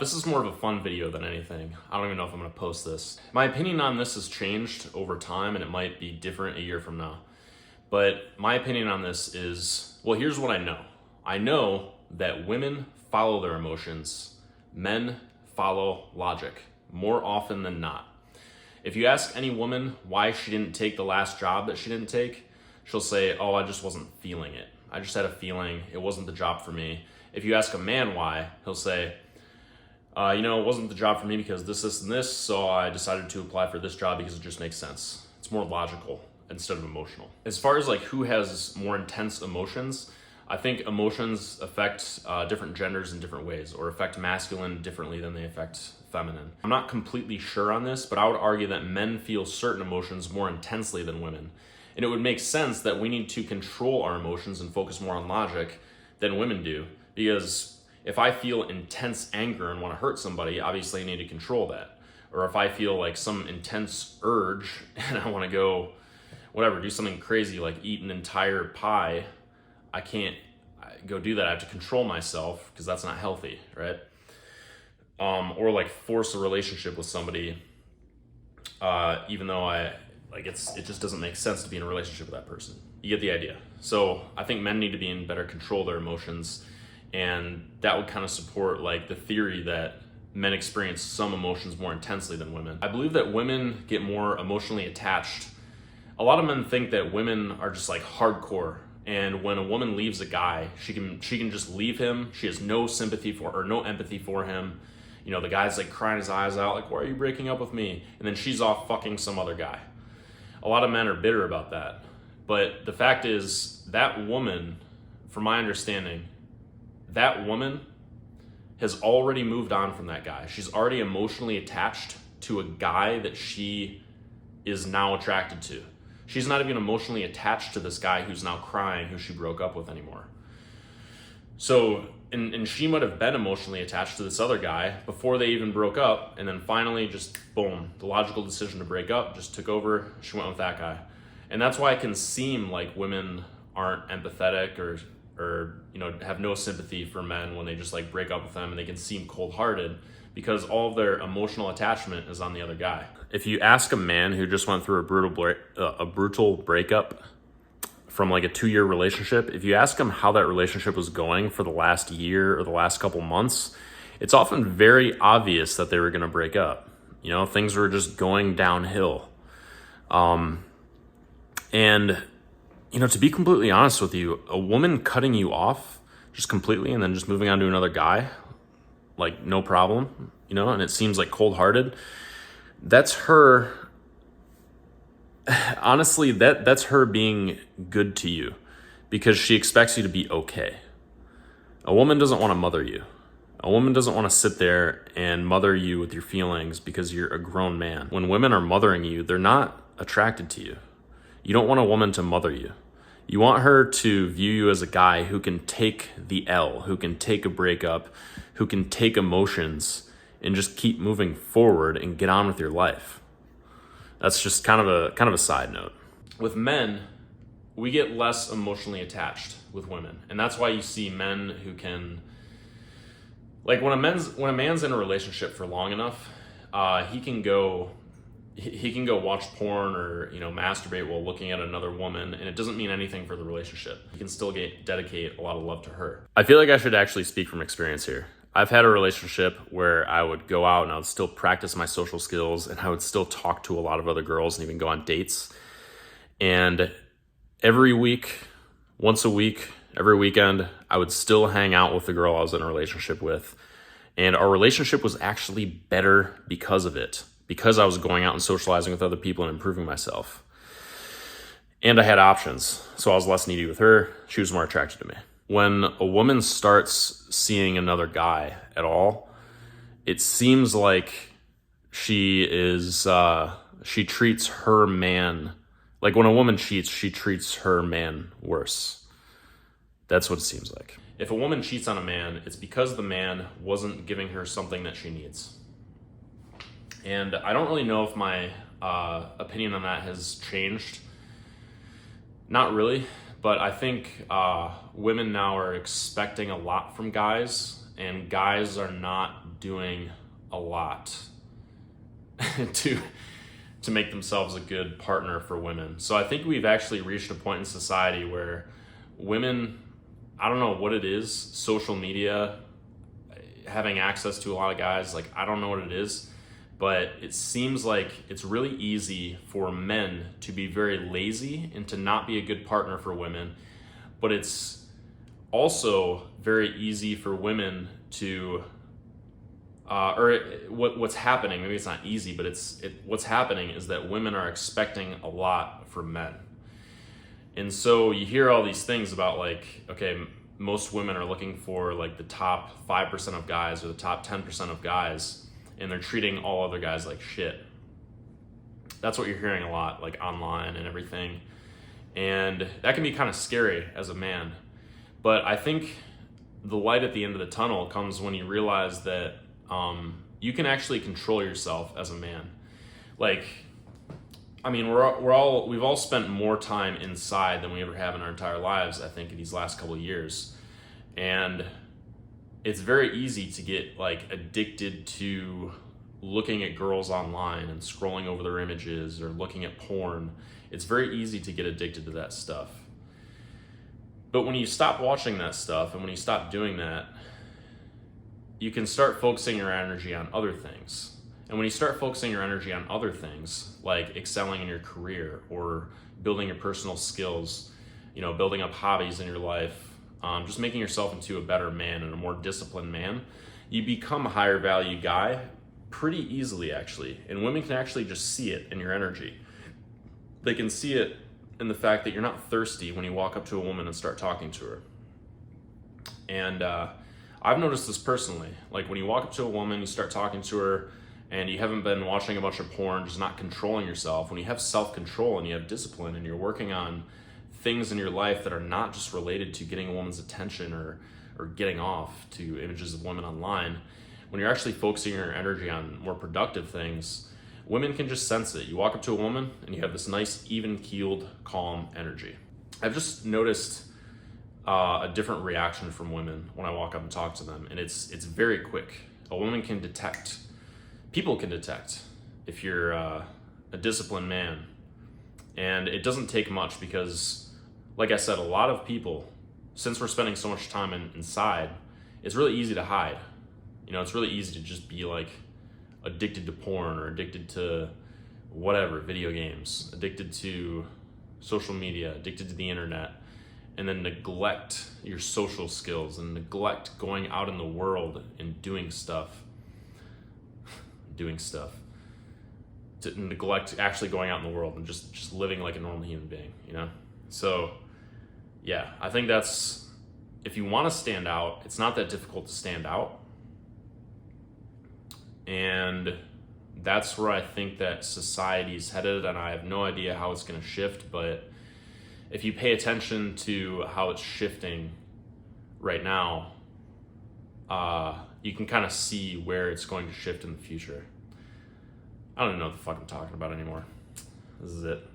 This is more of a fun video than anything. I don't even know if I'm gonna post this. My opinion on this has changed over time and it might be different a year from now. But my opinion on this is, well, here's what I know. I know that women follow their emotions, men follow logic more often than not. If you ask any woman why she didn't take the last job that she didn't take, she'll say, oh, I just wasn't feeling it. I just had a feeling it wasn't the job for me. If you ask a man why, he'll say, it wasn't the job for me because this, and this, so I decided to apply for this job because it just makes sense. It's more logical instead of emotional. As far as like who has more intense emotions, I think emotions affect different genders in different ways, or affect masculine differently than they affect feminine. I'm not completely sure on this, but I would argue that men feel certain emotions more intensely than women. And it would make sense that we need to control our emotions and focus more on logic than women do, because if I feel intense anger and want to hurt somebody, obviously I need to control that. Or if I feel like some intense urge and I want to go, do something crazy like eat an entire pie, I can't go do that. I have to control myself because that's not healthy, right? Or like force a relationship with somebody, even though it just doesn't make sense to be in a relationship with that person. You get the idea. So I think men need to be in better control of their emotions. And that would kind of support like the theory that men experience some emotions more intensely than women. I believe that women get more emotionally attached. A lot of men think that women are just like hardcore. And when a woman leaves a guy, she can just leave him. She has no sympathy for or no empathy for him. You know, the guy's like crying his eyes out, like, why are you breaking up with me? And then she's off fucking some other guy. A lot of men are bitter about that. But the fact is, that woman, from my understanding, that woman has already moved on from that guy. She's already emotionally attached to a guy that she is now attracted to. She's not even emotionally attached to this guy who's now crying, who she broke up with anymore. So, and she might have been emotionally attached to this other guy before they even broke up, and then finally just boom, the logical decision to break up just took over. She went with that guy. And that's why it can seem like women aren't empathetic or have no sympathy for men when they just like break up with them, and they can seem cold-hearted because all of their emotional attachment is on the other guy. If you ask a man who just went through a brutal breakup from like a 2-year relationship, if you ask him how that relationship was going for the last year or the last couple months, it's often very obvious that they were going to break up. You know, things were just going downhill. To be completely honest with you, a woman cutting you off just completely and then just moving on to another guy, like no problem, and it seems like cold-hearted, that's her, honestly, that's her being good to you because she expects you to be okay. A woman doesn't want to mother you. A woman doesn't want to sit there and mother you with your feelings because you're a grown man. When women are mothering you, they're not attracted to you. You don't want a woman to mother you. You want her to view you as a guy who can take the L, who can take a breakup, who can take emotions and just keep moving forward and get on with your life. That's just kind of a side note. With men, we get less emotionally attached with women. And that's why you see men who can, like when a man's in a relationship for long enough, he can go watch porn or masturbate while looking at another woman, and it doesn't mean anything for the relationship. He can still dedicate a lot of love to her. I feel like I should actually speak from experience here. I've had a relationship where I would go out and I would still practice my social skills, and I would still talk to a lot of other girls and even go on dates. And every week, once a week, every weekend, I would still hang out with the girl I was in a relationship with. And our relationship was actually better because of it. Because I was going out and socializing with other people and improving myself. And I had options. So I was less needy with her. She was more attracted to me. When a woman starts seeing another guy at all, it seems like she treats her man, like when a woman cheats, she treats her man worse. That's what it seems like. If a woman cheats on a man, it's because the man wasn't giving her something that she needs. And I don't really know if my opinion on that has changed. Not really, but I think women now are expecting a lot from guys, and guys are not doing a lot to make themselves a good partner for women. So I think we've actually reached a point in society where women, I don't know what it is, social media, having access to a lot of guys, like I don't know what it is, but it seems like it's really easy for men to be very lazy and to not be a good partner for women. But it's also very easy for women to, what's happening, maybe it's not easy, but what's happening is that women are expecting a lot from men. And so you hear all these things about like, okay, most women are looking for like the top 5% of guys or the top 10% of guys, and they're treating all other guys like shit. That's what you're hearing a lot, like online and everything. And that can be kind of scary as a man. But I think the light at the end of the tunnel comes when you realize that you can actually control yourself as a man. Like, I mean, we've all spent more time inside than we ever have in our entire lives, I think, in these last couple of years. And it's very easy to get like addicted to looking at girls online and scrolling over their images or looking at porn. It's very easy to get addicted to that stuff. But when you stop watching that stuff and when you stop doing that, you can start focusing your energy on other things. And when you start focusing your energy on other things, like excelling in your career or building your personal skills, you know, building up hobbies in your life, just making yourself into a better man and a more disciplined man, you become a higher value guy pretty easily, actually. And women can actually just see it in your energy. They can see it in the fact that you're not thirsty when you walk up to a woman and start talking to her. And I've noticed this personally. Like when you walk up to a woman, you start talking to her, and you haven't been watching a bunch of porn, just not controlling yourself. When you have self-control and you have discipline and you're working on things in your life that are not just related to getting a woman's attention or getting off to images of women online, when you're actually focusing your energy on more productive things, women can just sense it. You walk up to a woman and you have this nice, even-keeled, calm energy. I've just noticed a different reaction from women when I walk up and talk to them, and it's very quick. A woman can detect, people can detect if you're a disciplined man. And it doesn't take much because, like I said, a lot of people, since we're spending so much time inside, it's really easy to hide. You know, it's really easy to just be like addicted to porn or addicted to whatever, video games, addicted to social media, addicted to the internet, and then neglect your social skills and neglect going out in the world and doing stuff. To neglect actually going out in the world and just living like a normal human being, you know? So yeah, I think that's, if you want to stand out, it's not that difficult to stand out. And that's where I think that society's headed, and I have no idea how it's going to shift, but if you pay attention to how it's shifting right now, you can kind of see where it's going to shift in the future. I don't even know what the fuck I'm talking about anymore. This is it.